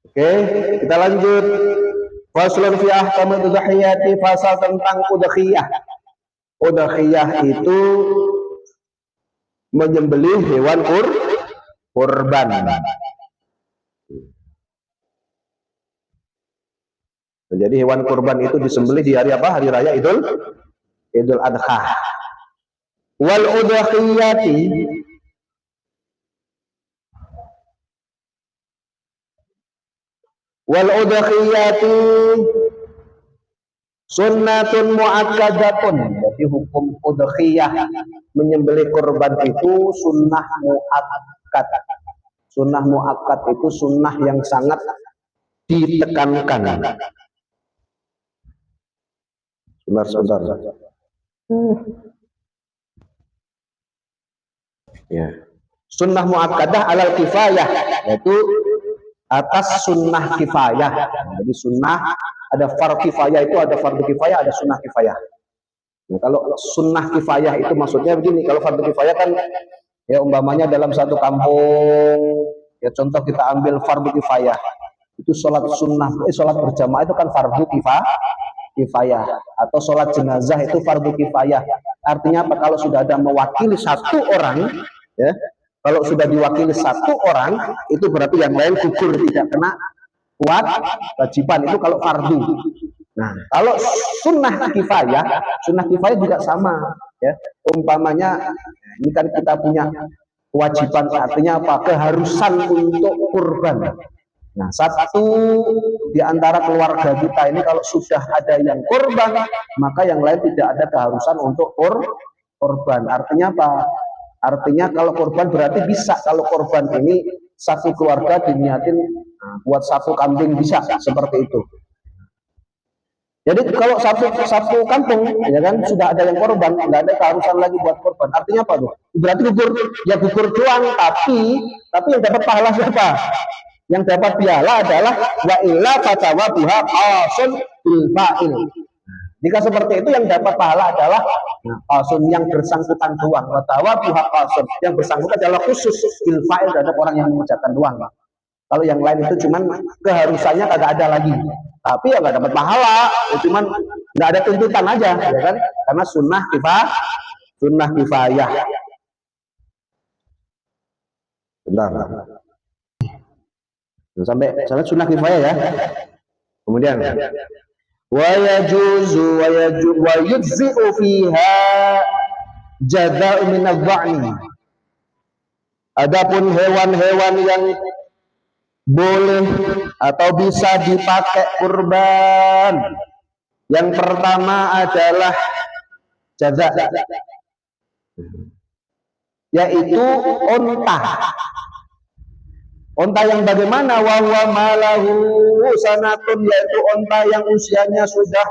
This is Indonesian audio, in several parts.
Oke, kita lanjut. Faslun fi ahkamil udhiyati, fasal tentang udhiyah. Udhiyah itu menyembelih hewan kurban. Jadi hewan kurban itu disembelih di hari apa? Hari raya Idul Adha. Wal udhiyati sunnatun muakkadatun. Jadi hukum udhiyah menyembelih kurban itu sunnah muakkad. Sunnah muakkad itu sunnah yang sangat ditekankan. Sebentar. Ya. Sunnah muakkadah alal kifayah, yaitu atas sunnah kifayah. Jadi sunnah ada fardu kifayah, itu ada fardu kifayah, ada sunnah kifayah. Nah, kalau sunnah kifayah itu maksudnya begini, kalau fardu kifayah kan ya umpamanya dalam satu kampung, ya contoh kita ambil fardu kifayah, itu sholat sunnah, sholat berjamaah itu kan fardu kifayah, atau sholat jenazah itu fardu kifayah. Artinya apa? Kalau sudah ada mewakili satu orang, ya, kalau sudah diwakili satu orang, itu berarti yang lain gugur, tidak kena kewajiban. Itu kalau fardu. Nah, kalau sunnah kifayah juga sama, ya. Umpamanya ini kan kita punya kewajiban, artinya apa? Keharusan untuk kurban. Nah, satu di antara keluarga kita ini kalau sudah ada yang kurban, maka yang lain tidak ada keharusan untuk kurban. Artinya apa? Artinya kalau kurban berarti bisa, kalau kurban ini satu keluarga diniatin buat satu kambing bisa, seperti itu. Jadi kalau satu kampung, ya kan, sudah ada yang korban, nggak ada keharusan lagi buat korban. Artinya apa tuh? Berarti gugur doang, tapi yang dapat pahala siapa? Yang dapat piala adalah wa illa fatawabuha qasun bil fa'il. Jika seperti itu yang dapat pahala adalah qasun, yang bersangkutan doang. Wa tawabuha qasun, yang bersangkutan adalah khusus bil fa'il, terhadap orang yang mengucapkan doang. Kalau yang lain itu cuman keharusannya kagak ada lagi, tapi ya nggak dapat pahala, ya cuman nggak ada tuntutan aja, ya kan? Karena sunnah kifayah. Bentar. Sampai sunnah kifayah ya. Kemudian wa yajuzu wa yujzi'u fiha jadza'u min adh-dha'ni. Adapun hewan-hewan yang boleh atau bisa dipakai kurban, yang pertama adalah jadza, yaitu onta. Onta yang bagaimana? Wa huwa malahu sanatun, yaitu onta yang usianya sudah,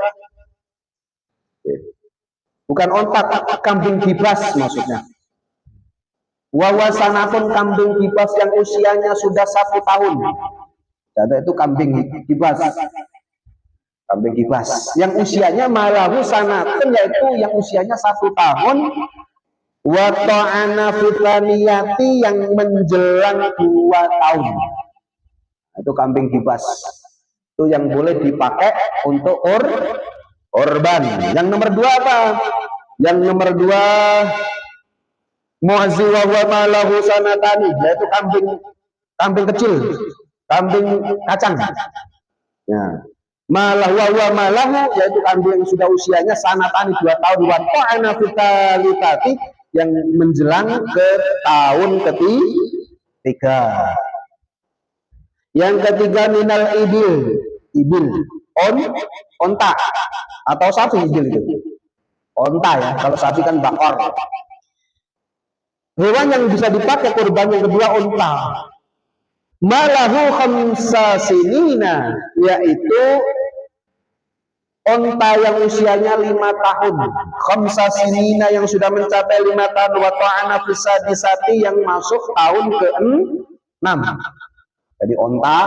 bukan onta kambing bibas maksudnya. Wa huwa sanatun, kambing bibas yang usianya sudah 1 tahun. Jadi itu kambing bibas. Kambing bibas yang usianya malahu sanatun, yaitu yang usianya 1 tahun. Wa ta'ana fitraniyati, yang menjelang 2 tahun. Itu kambing bibas. Itu yang boleh dipakai untuk korban. Yang nomor 2 apa? Yang nomor 2 mu'zi wa huwa malahu sanatani, yaitu kambing kecil, kambing kacang. Ya. Malahu wa huwa malahu, yaitu kambing yang sudah usianya sanatani 2 tahun. Wa ta'ana fitalitati, yang menjelang ke tahun ketiga. Yang ketiga minal ibil, onta atau sapi. Ibil itu onta ya, kalau sapi kan bakor. Hewan yang bisa dipakai kurban yang kedua onta. Malahu khamsa sinina, yaitu onta yang usianya 5 tahun. Khamsa sinina, yang sudah mencapai 5 tahun. Wa ta'ana fisadisati, yang masuk tahun ke-6. Jadi onta,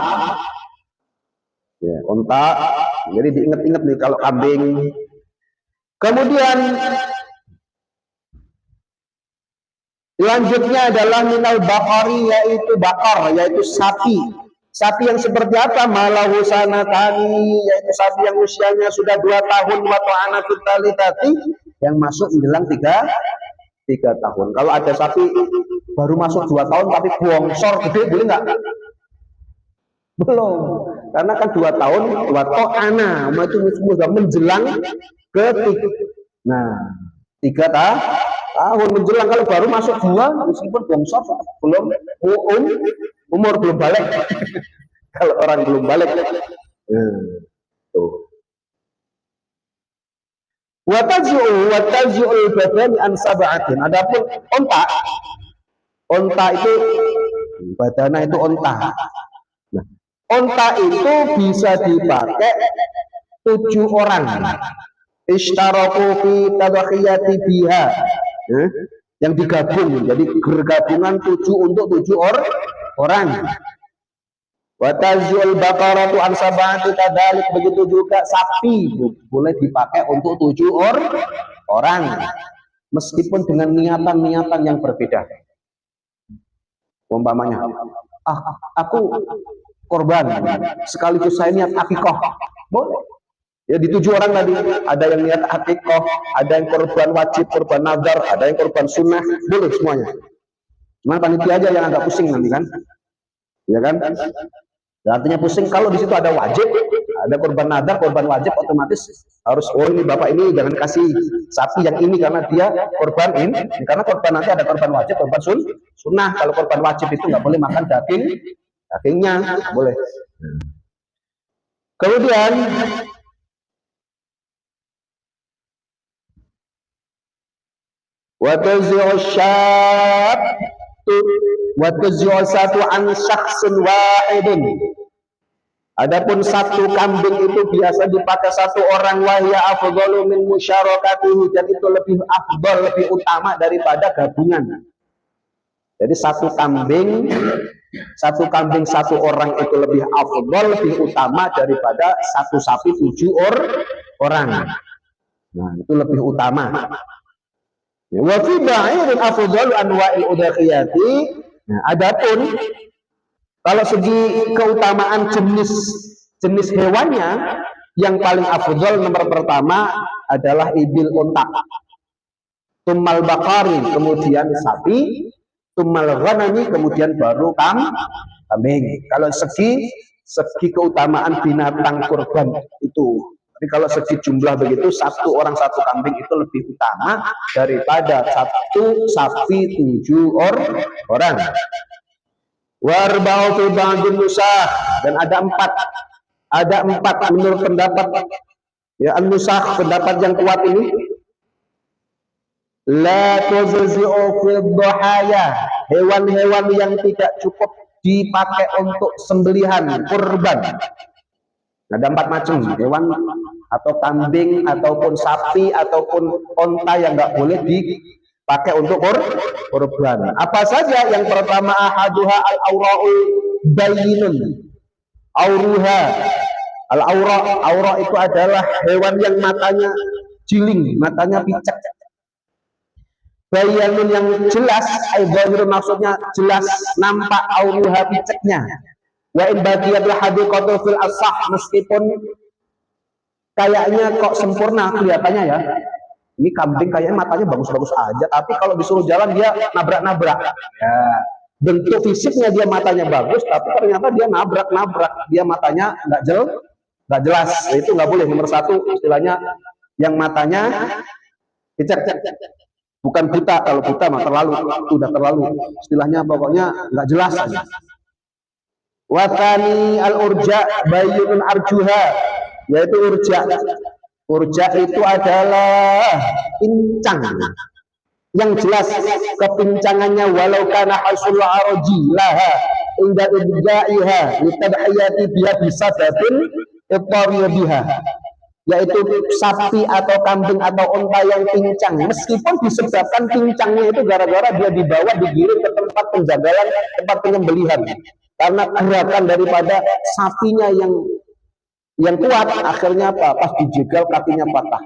ya, onta. Jadi diingat-ingat nih kalau kambing. Kemudian Selanjutnya adalah minal bakari, yaitu bakar, yaitu sapi. Sapi yang seperti apa? Malahu sanatani, yaitu sapi yang usianya sudah 2 tahun, atau anak tali, yang masuk menjelang 3 tahun. Kalau ada sapi baru masuk 2 tahun tapi bongsor gede, boleh nggak? Belum, karena kan 2 tahun atau anak itu sudah menjelang ke 3 tahun menjelang. Kalau baru masuk 2, meskipun bongsor, belum umur belum balik. Kalau orang belum balik, tuh. Watazi'ul badani an sab'atin. Adapun onta itu badana itu onta. Nah, onta itu bisa dipakai 7 orang. Ishtaraku fi tadkhiyati biha. Yang digabung, jadi bergabungan 7 untuk 7 orang. Watazul bakaratu an sab'ati kadzalik, begitu juga sapi boleh dipakai untuk 7 orang, meskipun dengan niatan-niatan yang berbeda. Umpamanya, aku korban sekaligus saya niat akikoh, boleh. Ya di 7 orang tadi, ada yang niat akikoh, ada yang korban wajib, korban nazar, ada yang korban sunnah, boleh semuanya. Cuma panitia aja yang agak pusing nanti kan, ya kan? Artinya pusing kalau di situ ada wajib, ada korban nazar, korban wajib, otomatis harus, oh ini bapak ini jangan kasih sapi yang ini karena dia korban ini, karena korban nanti ada korban wajib, korban sunnah. Kalau korban wajib itu nggak boleh makan dagingnya, nggak boleh. Kemudian watazi'u satu an syakhsin wahidin. Adapun 1 kambing itu biasa dipakai 1 orang, wahya afdalu min musyarakatihi, dan itu lebih afdal, lebih utama daripada gabungan. Jadi 1 kambing 1 orang itu lebih afdal, lebih utama daripada 1 sapi 7 orang. Nah, itu lebih utama. Wa fi ba'irin afdalu anwa'il udhiyati. Nah, adapun kalau segi keutamaan jenis hewannya, yang paling afdal nomor pertama adalah ibil, unta, tumal bakari, kemudian sapi, tumal ghanami, kemudian baru kambing. Kalau segi keutamaan binatang kurban itu. Tapi kalau segi jumlah begitu, 1 orang 1 kambing itu lebih utama daripada 1 sapi 7 orang. Warba'u fi ba'dil nusakh, dan ada 4 menurut pendapat ya an-nusakh, pendapat yang kuat ini. La tuzzi'u fi dhahaya, hewan-hewan yang tidak cukup dipakai untuk sembelihan kurban. Ada 4 macam hewan, atau kambing, ataupun sapi, ataupun onta yang nggak boleh dipakai untuk kurban. Apa saja? Yang pertama, ahaduha al-aura'u bayyinun. Auruha, al-aura itu adalah hewan yang matanya jiling, matanya picek. Bayanun yang jelas, aidhahir maksudnya jelas nampak auruha piceknya. Wa in baqiyatul hadiqatu fil asah, meskipun kayaknya kok sempurna kelihatannya ya. Ini kambing kayaknya matanya bagus-bagus aja, tapi kalau disuruh jalan dia nabrak-nabrak. Ya, bentuk fisiknya dia matanya bagus, tapi ternyata dia nabrak-nabrak, dia matanya nggak jelas. Itu nggak boleh. Nomor 1 istilahnya yang matanya picek. Bukan buta, kalau buta mah sudah terlalu. Istilahnya pokoknya nggak jelas aja. Watani al-urja bayyunun arjuha, yaitu urja. Urja itu adalah pincang yang jelas kepincangannya, walau kana hasul araji laha inda idja'iha litadhiyati biha bisababin ittariya biha, yaitu sapi atau kambing atau unta yang pincang, meskipun disebabkan pincangnya itu gara-gara dia dibawa digiring ke tempat penjagalan, tempat penyembelihan, karena gerakan daripada sapinya yang kuat, akhirnya apa? Pas dijegal kakinya patah.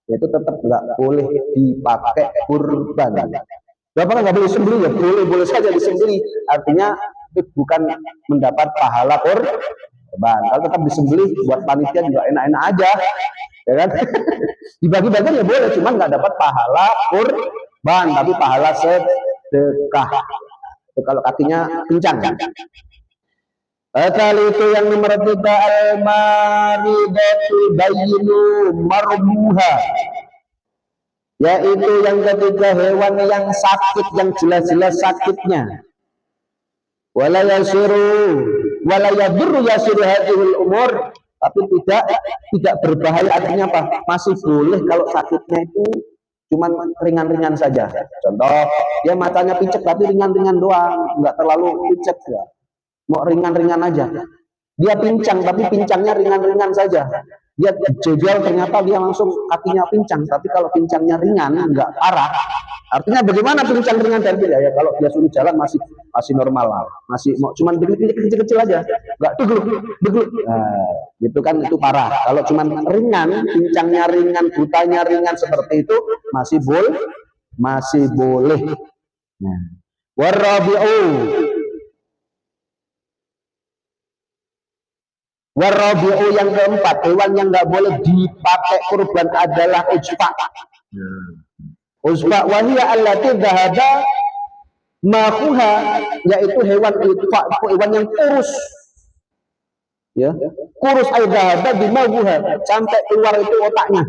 Itu tetap nggak boleh dipakai kurban. Apakah nggak boleh sembelih? Ya boleh, boleh saja disembelih. Artinya itu bukan mendapat pahala kurban. Kalau tetap disembelih buat panitia juga enak-enak aja, ya kan? Dibagi-bagi ya boleh, cuman nggak dapat pahala kurban, tapi pahala sedekah. Itu kalau kakinya kencang. Kali itu yang nomor 3, al-maridatu bayyinu marbuha, yaitu yang ketiga hewan yang sakit, yang jelas-jelas sakitnya. Wala yasiru wala yadurru yasiru hadhil umur, tapi tidak berbahaya. Artinya apa? Masih boleh kalau sakitnya itu cuman ringan-ringan saja. Contoh, dia matanya pincet tapi ringan-ringan doang, nggak terlalu pincet ya. Mau ringan-ringan aja. Dia pincang tapi pincangnya ringan-ringan saja. Dia jejal ternyata dia langsung kakinya pincang, tapi kalau pincangnya ringan nggak parah. Artinya bagaimana pincang ringan dan tidak ya? Kalau dia suruh jalan masih normal lah, masih mau cuman kecil-kecil aja, nggak deglu. Nah, gitu kan itu parah. Kalau cuman ringan, pincangnya ringan, butanya ringan seperti itu masih boleh. Nah, warabi'u Warabi'u yang keempat, hewan yang nggak boleh dipakai kurban adalah ujfa. Ujfa wahiyya allati dhahaba makuha, yaitu hewan ujfa, hewan yang kurus. Ya, kurus dhahaba bimaguha, sampai keluar itu otaknya.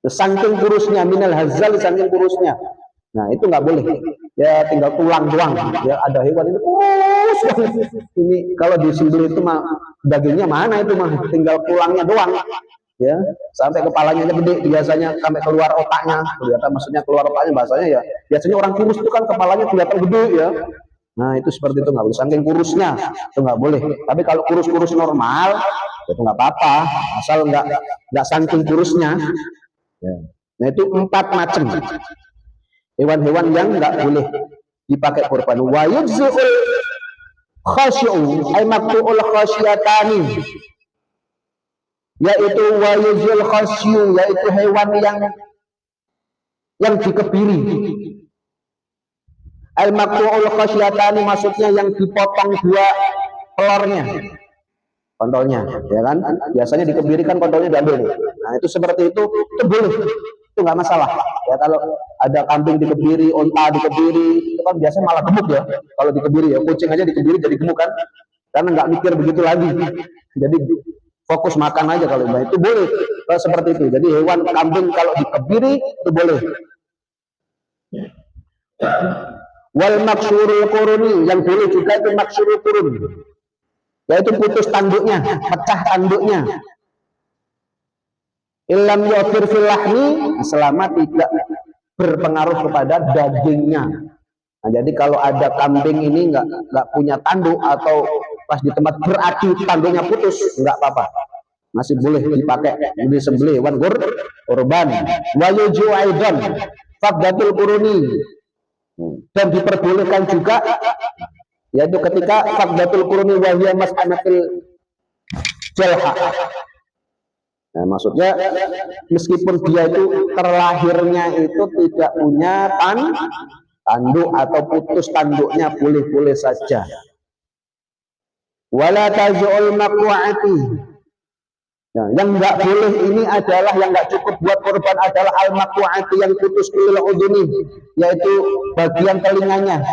Saking kurusnya, minal hazal, saking kurusnya. Nah, itu nggak boleh. Ya tinggal tulang doang. Ya ada hewan ini kurus. Ini kalau disembelih itu mah dagingnya mana itu mah, tinggal tulangnya doang. Ya, sampai kepalanya aja gede, biasanya sampai keluar otaknya. Kelihatan maksudnya keluar otaknya, bahasanya ya. Biasanya orang kurus itu kan kepalanya kelihatan gede ya. Nah, itu seperti itu nggak boleh. Saking kurusnya itu nggak boleh. Tapi kalau kurus-kurus normal itu nggak apa-apa, asal nggak saking kurusnya. Ya. Nah, itu 4 macam hewan-hewan yang nggak boleh dipakai kurban. Wa yujzi'ul khasyu ay maqtu'ul khasyatani, yaitu wa yujzi'ul khasyu, yaitu hewan yang dikebiri. Al maqtu'ul khasyatani maksudnya yang dipotong 2 pelornya. Kontolnya, ya kan? Biasanya dikebiri kan kontolnya diambil. Nah, itu seperti itu boleh. Itu nggak masalah. Ya kalau ada kambing dikebiri, onta dikebiri, itu kan biasanya malah gemuk ya. Kalau dikebiri ya, kucing aja dikebiri jadi gemuk kan? Karena nggak mikir begitu lagi. Jadi fokus makan aja kalau itu boleh. Seperti itu. Jadi hewan kambing kalau dikebiri itu boleh. Wal maksurul quruni, yang boleh juga itu maksurul qurun, yaitu putus tanduknya, pecah tanduknya. Ilam yafir fil lahmi, selama tidak berpengaruh kepada dagingnya. Nah, jadi kalau ada kambing ini nggak punya tanduk atau pas di tempat beradu tanduknya putus, nggak apa-apa, masih boleh dipakai disembelih hewan kurban. Wa yuju aidan faqdatul quruni, dan diperbolehkan juga yaitu ketika faqdatul quruni wa hiya mas'anatil jalha. Nah, maksudnya meskipun dia itu terlahirnya itu tidak punya tanduk atau putus tanduknya, boleh-boleh saja. Wala taj'ul maqwa'ati. Nah, yang enggak boleh ini adalah yang enggak cukup buat korban adalah al-maqwa'ati, yang putus kulil udhuni, yaitu bagian telinganya.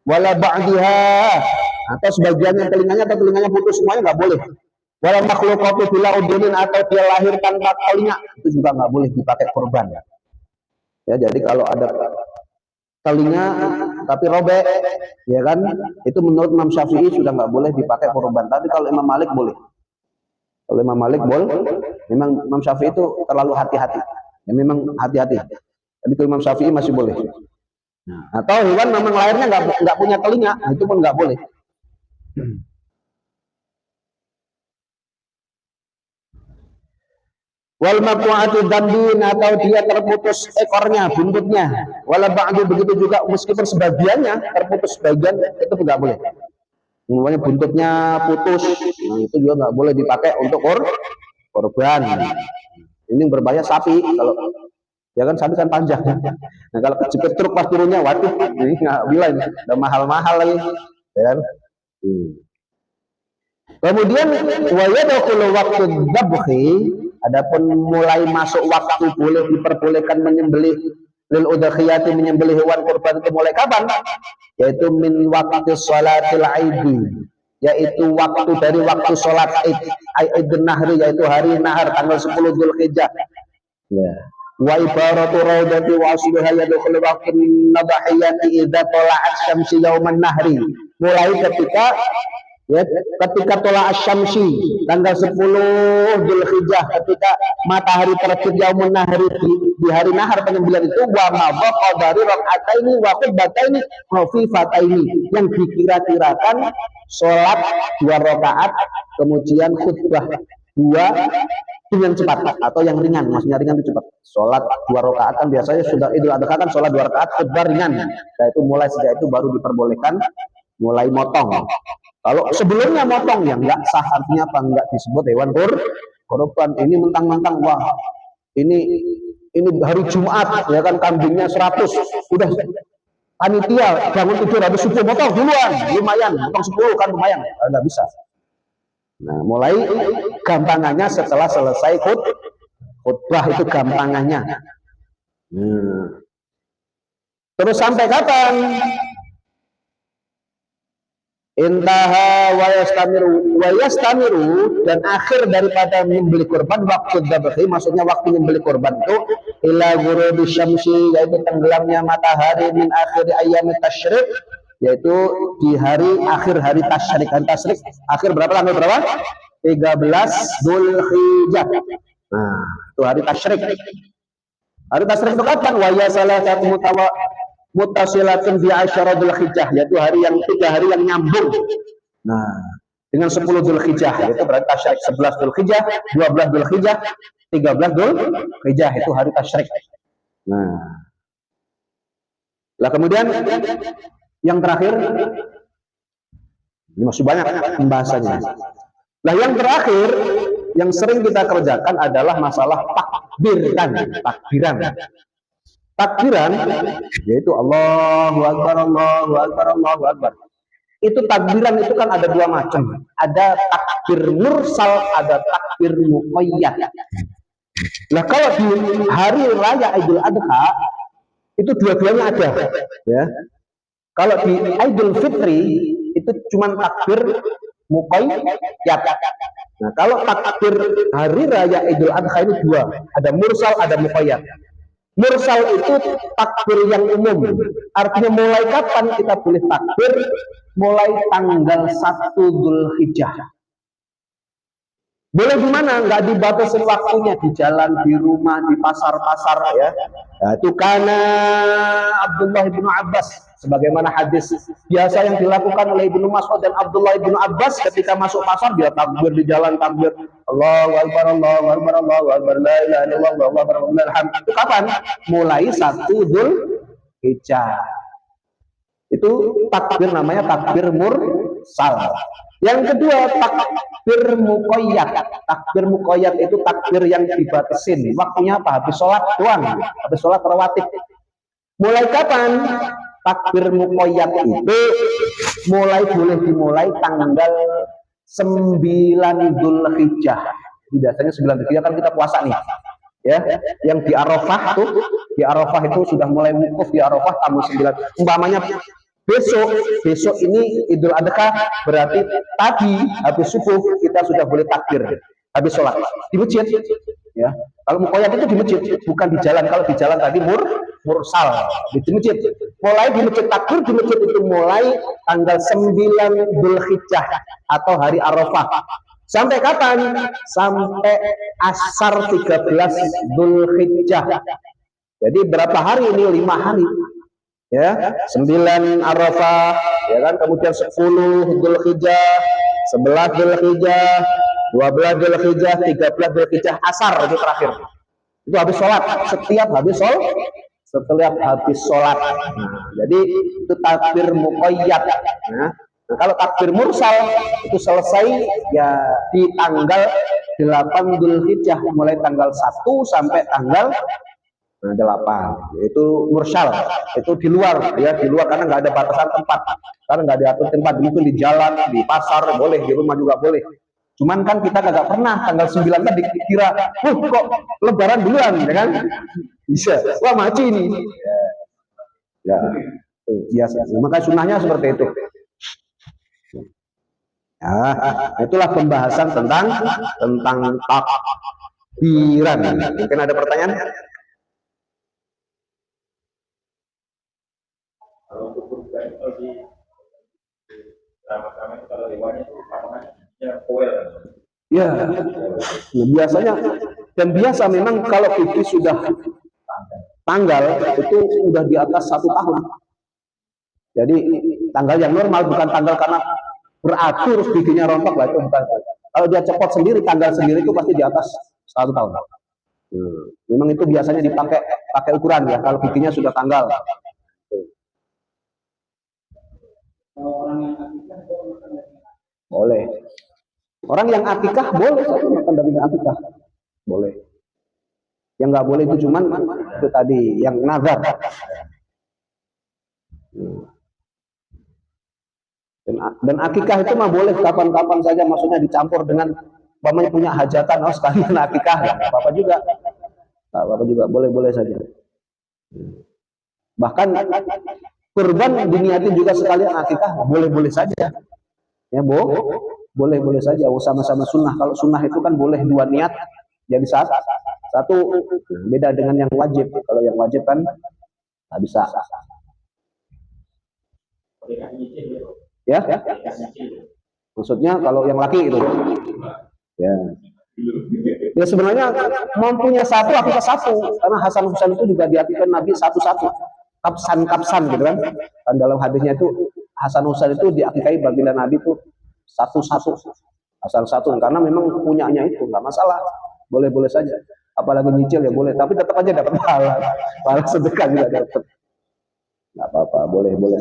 Wala ba'diha, atau sebagiannya telinganya atau telinganya putus semuanya enggak boleh. Wala makhluqatu bila udhunin, atau dia lahir tanpa telinga, itu juga nggak boleh dipakai kurban. Ya, jadi kalau ada telinga tapi robek, ya kan, itu menurut Imam Syafi'i sudah nggak boleh dipakai kurban. Tapi kalau Imam Malik boleh. Kalau Imam Malik boleh, memang Imam Syafi'i itu terlalu hati-hati. Ya memang hati-hati. Tapi kalau Imam Syafi'i masih boleh. Nah, atau hewan memang lahirnya nggak punya telinga, itu pun nggak boleh. Wal maqwa'atu dambin, atau dia terputus ekornya, buntutnya. Wala ba'du, begitu juga meskipun sebagiannya terputus sebagian, itu nggak boleh. Namanya buntutnya putus, nah, itu juga nggak boleh dipakai untuk korban. Ini berbahaya sapi. Ya kan sampai kan panjang. Nah kalau kejepit truk pas turunnya, waduh, ini nggak bilang, udah mahal-mahal lagi, ya kan? Kemudian wayadkhulu waktu dzabhi, adapun mulai masuk waktu boleh diperbolehkan menyembelih lil udhiyati, menyembelih hewan kurban itu mulai kapan? Yaitu min waktu sholatil aidi, yaitu waktu dari waktu sholat Id nahri, yaitu hari nahar tanggal 10 Dzulhijjah. Ya. Wa ibaratu raudati wa asluha yadkhulu waqtin nadhiyati idza tala'at syamsi yauman nahri. Mulai ketika tola asyamsi tanggal 10 Dzulhijjah, ketika matahari terbit yaumun nahri, di hari nahar penyembelihan itu, wa madha qadari rak'ataini wa khutbataini khafifataini, yang dikira-kirakan sholat 2 rakaat kemudian khutbah 2 dengan cepat, atau yang ringan, maksudnya ringan itu cepat. Sholat 2 rakaat kan biasanya sudah Idul Adha kan sholat 2 rakaat khutbah ringan. Nah itu mulai sejak itu baru diperbolehkan mulai motong. Kalau sebelumnya motong yang nggak sah, artinya apa? Nggak disebut hewan kurban. Ini mentang-mentang wah ini hari Jumat ya kan, kambingnya 100, udah panitia bangun tidur habis subuh motong duluan, lumayan motong 10 kan lumayan, nggak bisa. Nah mulai gampangannya setelah selesai khutbah, itu gampangannya. Terus sampai kapan? Intaha wa yastamiru, dan akhir daripada membeli kurban waktu dzabhi, maksudnya waktu membeli kurban itu ila ghurubi syamsi, yaitu tenggelamnya matahari min akhir ayyam tasyrik, yaitu di akhir hari tasyrik. Akhir berapa, tanggal berapa? 13 Dzulhijjah. Nah, itu hari tasyrik. Hari tasyrik itu kapan? Wa ya salatatu mutasilatun fi asyara Dzulhijjah, yaitu 3 hari yang nyambung. Nah, dengan 10 Dzulhijjah, itu berarti tasyrik 11 Dzulhijjah, 12 Dzulhijjah, 13 Dzulhijjah, itu hari tasyrik. Nah, kemudian yang terakhir, ini masih banyak pembahasannya. Nah, yang terakhir yang sering kita kerjakan adalah masalah takbiran, yaitu Allahu Akbar, Allahu Akbar, Allahu Akbar. Itu takbiran itu kan ada 2 macam. Ada takbir mursal, ada takbir muqayyad. Nah, kalau di hari raya Idul Adha itu dua-duanya ada, ya. Kalau di Idul Fitri itu cuma takbir muqayyad. Nah, kalau takbir hari raya Idul Adha ini 2, ada mursal, ada muqayyad. Mursal itu takbir yang umum, artinya mulai kapan kita boleh takbir? Mulai tanggal 1 Dzulhijjah. Boleh di mana? Nggak dibatasi waktunya, di jalan, di rumah, di pasar-pasar, ya. Nah, itu karena Abdullah bin Abbas, sebagaimana hadis biasa yang dilakukan oleh Ibnu Mas'ud dan Abdullah bin Abbas ketika masuk pasar, dia takbir di jalan, takbir Allahu Akbar, Allahu Akbar, Allahu Akbar, la ilaha illallah, Allahu Akbar, alhamdulillah. Itu kapan? Mulai 1 Dzulhijjah. Itu takbir, namanya takbir mursal. Yang kedua, takbir muqayyad. Takbir muqayyad itu takbir yang dibatasin. Waktunya apa? Habis sholat doang, habis sholat rawatib. Mulai kapan? Takbir muqayyad itu boleh dimulai tanggal 9 Dzulhijjah. Biasanya 9 Dzulhijjah kan kita puasa nih. Ya, yang di Arafah itu sudah mulai wukuf di Arafah tanggal 9. Umpamanya besok ini Idul Adha, berarti tadi habis subuh kita sudah boleh takbir habis sholat di masjid, ya. Kalau muqayyad itu di masjid, bukan di jalan. Kalau di jalan tadi mursal, di masjid. Mulai di masjid, takbir di masjid itu mulai tanggal 9 Dzulhijjah atau hari Arafah. Sampai kapan? Sampai asar 13 Dzulhijjah. Jadi berapa hari ini? 5 hari. Ya, 9 Arafah, ya kan, kemudian 10 Dzulhijjah, 11 Dzulhijjah, 12 Dzulhijjah, 13 Dzulhijjah, asar itu terakhir. Itu habis sholat, setiap habis sholat. Nah, jadi itu takbir muqayyad. Nah, kalau takbir mursal itu selesai ya di tanggal 8 Dzulhijjah, mulai tanggal 1 sampai tanggal Nah, 8. Itu mursal. Itu di luar, ya, di luar karena nggak ada batasan tempat. Karena nggak diatur tempat, itu di jalan, di pasar boleh, di rumah juga boleh. Cuman kan kita kagak pernah tanggal 9 kan dikira, kok lebaran duluan, ya kan? Bisa. Wah, maju ini. Ya, biasa. Maka sunnahnya seperti itu. Ya, itulah pembahasan tentang takbiran. Mungkin ada pertanyaan? Kalau untuk di ramah-ramah itu kalau hewannya itu namanya koel. Ya, biasanya dan biasa memang kalau pipis sudah tanggal itu sudah di atas 1 tahun. Jadi tanggal yang normal, bukan tanggal karena beratur giginya rontok lah, itu bukan. Kalau dia cepot sendiri, tanggal sendiri itu pasti di atas 1 tahun. Memang itu biasanya pakai ukuran ya kalau giginya sudah tanggal. Boleh. Orang yang akikah boleh satu makan daging akikah. Boleh. Yang nggak boleh itu cuman itu tadi yang nazar. Dan akikah itu mah boleh kapan-kapan saja, maksudnya dicampur dengan umpamanya punya hajatan, oh sekalian akikah, ya apa-apa juga. Apa-apa juga, boleh-boleh saja. Bahkan kurban diniatin juga sekalian akikah, boleh-boleh saja. Ya, boleh-boleh saja, sama-sama sunnah. Kalau sunnah itu kan boleh 2 niat jadi satu, beda dengan yang wajib. Kalau yang wajib kan nggak bisa. Ya, maksudnya kalau yang laki itu, ya, ya sebenarnya mempunyai satu akikah satu, karena Hasan Husain itu juga diartikan Nabi satu-satu, kapsan gitu kan. Dan dalam hadisnya itu Hasan Husain itu diakikahi baginda Nabi itu satu-satu, asal satu, karena memang punyanya itu nggak masalah, boleh-boleh saja. Apalagi nyicil ya boleh, tapi tetap aja dapat pahala sedekah juga dapat, nggak apa-apa, boleh-boleh.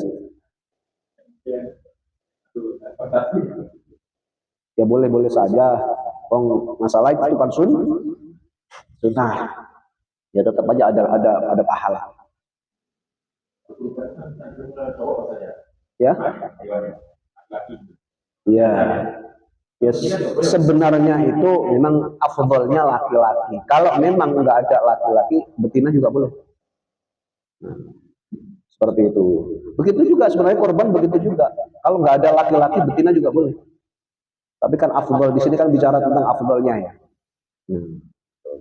Ya boleh-boleh saja. Masalah itu kan sunnah. Ya tetap aja ada pahala. Ya. Ya. Ya sebenarnya itu memang afdolnya laki-laki. Kalau memang nggak ada laki-laki, betina juga boleh. Seperti itu. Begitu juga sebenarnya korban, begitu juga. Kalau nggak ada laki-laki, betina juga boleh. Tapi kan afdol di sini kan bicara tentang afdolnya ya.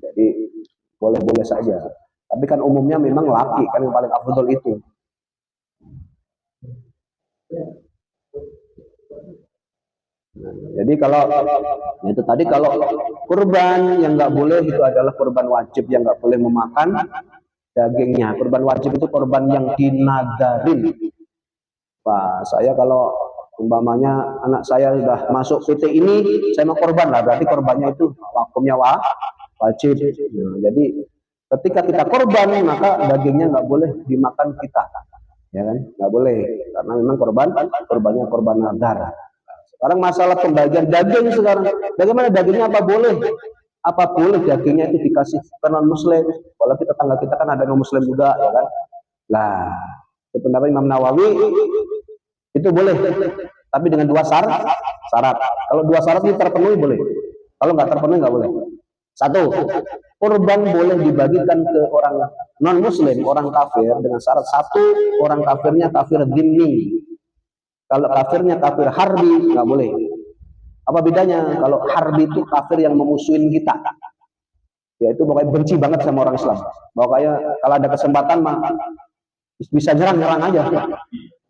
Jadi boleh-boleh saja. Tapi kan umumnya memang laki kan yang paling afdol itu. Jadi kalau itu tadi, kalau kurban yang nggak boleh itu adalah kurban wajib yang nggak boleh memakan dagingnya. Kurban wajib itu kurban yang dinadarin. Pak, saya kalau umpamanya anak saya sudah masuk PT ini, saya mau korban lah, berarti korbannya itu hukumnya wajib. Jadi ketika kita korban, maka dagingnya nggak boleh dimakan kita, ya kan? Nggak boleh, karena memang korbannya korban nadar. Sekarang masalah pembagian daging sekarang, bagaimana dagingnya, apa boleh dagingnya itu dikasih ke non muslim? Kalau tetangga kita kan ada non muslim juga, ya kan? Lah, itu pendapat Imam Nawawi itu boleh, tapi dengan 2 syarat. Kalau 2 syarat ini terpenuhi boleh, kalau nggak terpenuhi nggak boleh. 1, kurban boleh dibagikan ke orang non muslim, orang kafir, dengan syarat 1, orang kafirnya kafir dhimmi. Kalau kafirnya kafir harbi nggak boleh. Apa bedanya? Kalau harbi itu kafir yang memusuhin kita, yaitu pokoknya benci banget sama orang Islam. Pokoknya kalau ada kesempatan mah bisa nyerang aja.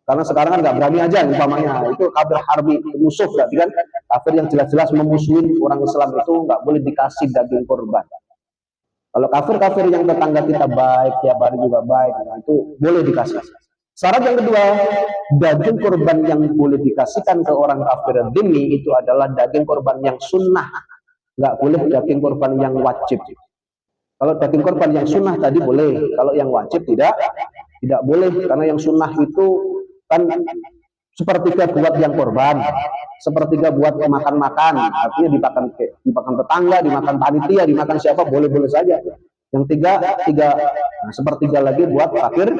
Karena sekarang kan nggak berani aja umpamanya. Itu kafir harbi, musuh berarti kan kafir yang jelas-jelas memusuhin orang Islam, itu nggak boleh dikasih daging korban. Kalau kafir yang tetangga kita baik, tiap hari juga baik, nah itu boleh dikasih. Syarat yang kedua, daging korban yang boleh dikasihkan ke orang kafir dhimmi itu adalah daging korban yang sunnah, nggak boleh daging korban yang wajib. Kalau daging korban yang sunnah tadi boleh, kalau yang wajib tidak boleh, karena yang sunnah itu kan sepertiga buat yang korban, sepertiga buat makan-makan, artinya dimakan tetangga, dimakan panitia, dimakan siapa, boleh-boleh saja. Yang tiga sepertiga lagi buat fakir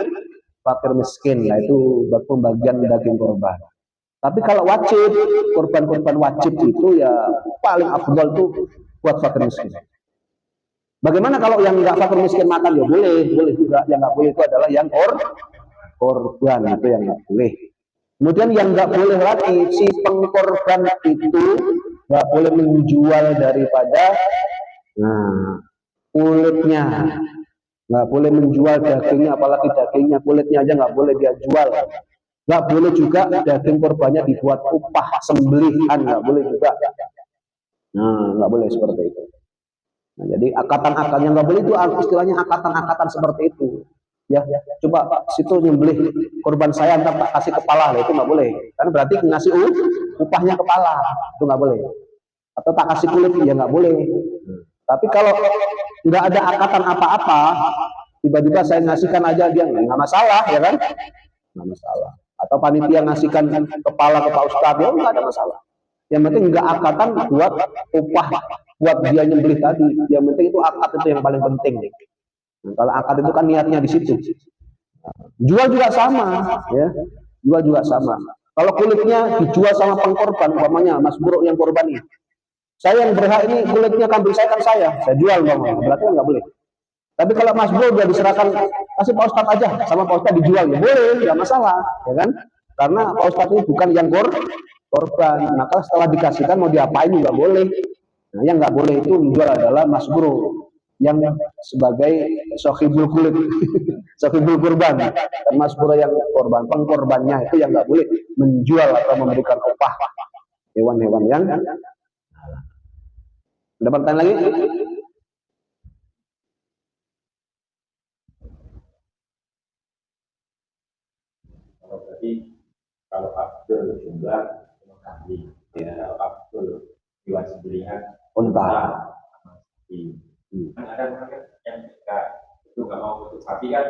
miskin. Nah itu buat pembagian daging korban. Tapi kalau wajib, korban-korban wajib itu ya paling afdal tuh buat fakir miskin. Bagaimana kalau yang nggak fakir miskin makan? Ya boleh juga. Yang nggak boleh itu adalah yang korban, itu yang nggak boleh. Kemudian yang nggak boleh lagi, si pengkorban itu nggak boleh menjual daripada kulitnya. Nggak boleh menjual dagingnya, apalagi dagingnya, kulitnya aja nggak boleh dia jual. Nggak boleh juga daging korbannya dibuat upah sembelihan, nggak boleh juga. Nggak boleh seperti itu. Nah, jadi akatan-akatan yang nggak boleh itu istilahnya akatan-akatan seperti itu. Ya, coba Pak, situ nyembelih korban saya, ntar tak kasih kepala, itu nggak boleh. Karena berarti ngasih upahnya kepala, itu nggak boleh. Atau tak kasih kulit, ya nggak boleh. Tapi kalau nggak ada akatan apa-apa, tiba-tiba saya ngasihkan aja dia nggak masalah, ya kan? Nggak masalah. Atau panitia ngasihkan kepala ke Pak Ustadz, ya nggak ada masalah. Yang penting nggak akatan buat upah, buat dia nyembelih tadi. Yang penting itu akad, itu yang paling penting. Nah, kalau akad itu kan niatnya di situ. Jual juga sama, ya. Jual juga sama. Kalau kulitnya dijual sama pengkorban, umpamanya Mas Buruk yang korban ini. Saya yang berhak ini kulitnya kambing saya kan saya jual umpamanya, berarti nggak boleh. Tapi kalau Mas Buruk udah diserahkan, kasih Pak Ustadz aja, sama Pak Ustadz dijual, ya boleh, nggak masalah, ya kan? Karena Pak Ustadz ini bukan yang korban, maka setelah dikasihkan mau diapain juga boleh. Nah, yang nggak boleh itu menjual adalah Mas Buruk yang sebagai sohibul kulit, sohibul kurban. Dan Mas Buruk yang korban, pengkorbannya itu yang nggak boleh menjual atau memberikan upah hewan-hewan yang. Ada pertanyaan lagi? Kalau berarti kalau Abdul jumlah kambing, ya. Kalau Abdul hewan sembelihan Unta. Kan ada orang yang itu nggak mau untuk sapi kan,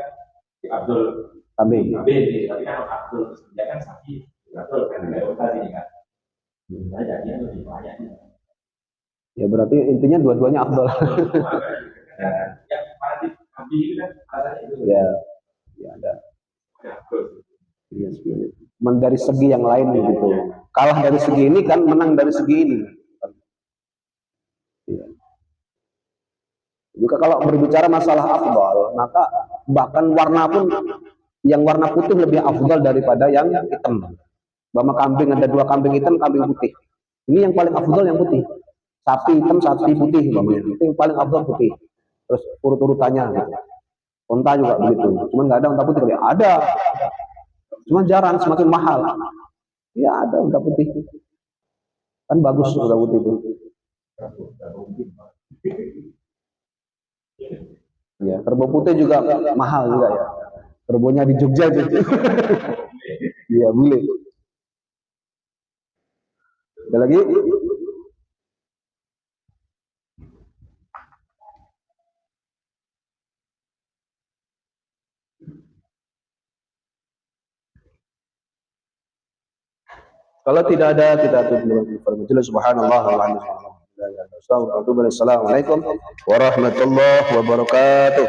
si Abdul Kambing. Tapi kan Abdul sembelihan kan sapi, Abdul kan nggak unta sini kan. Nah, jadinya lebih banyak. Ya berarti intinya dua-duanya afdal. Yang pasti kambing itu kan rasanya itu. Ya ada. Men dari segi yang lain gitu. Kalah dari segi ini kan menang dari segi ini. Ya. Juga kalau berbicara masalah afdal, maka bahkan warna pun yang warna putih lebih afdal daripada yang hitam. Bama kambing ada 2 kambing hitam, kambing putih. Ini yang paling afdal yang putih. Sapi hitam, sapi putih, itu yang paling afdal putih. Terus urut-urutannya gitu. Unta juga begitu. Cuman nggak ada unta putih, ada. Cuma jarang, semakin mahal. Ya ada unta putih. Kan bagus unta putih itu. Ya, kerbau putih juga mahal juga ya. Kerbaunya di Jogja gitu. Iya, boleh. Ada lagi? Kalau tidak ada, kita tutup dengan subhanallah walhamdulillah. Assalamualaikum warahmatullahi wabarakatuh.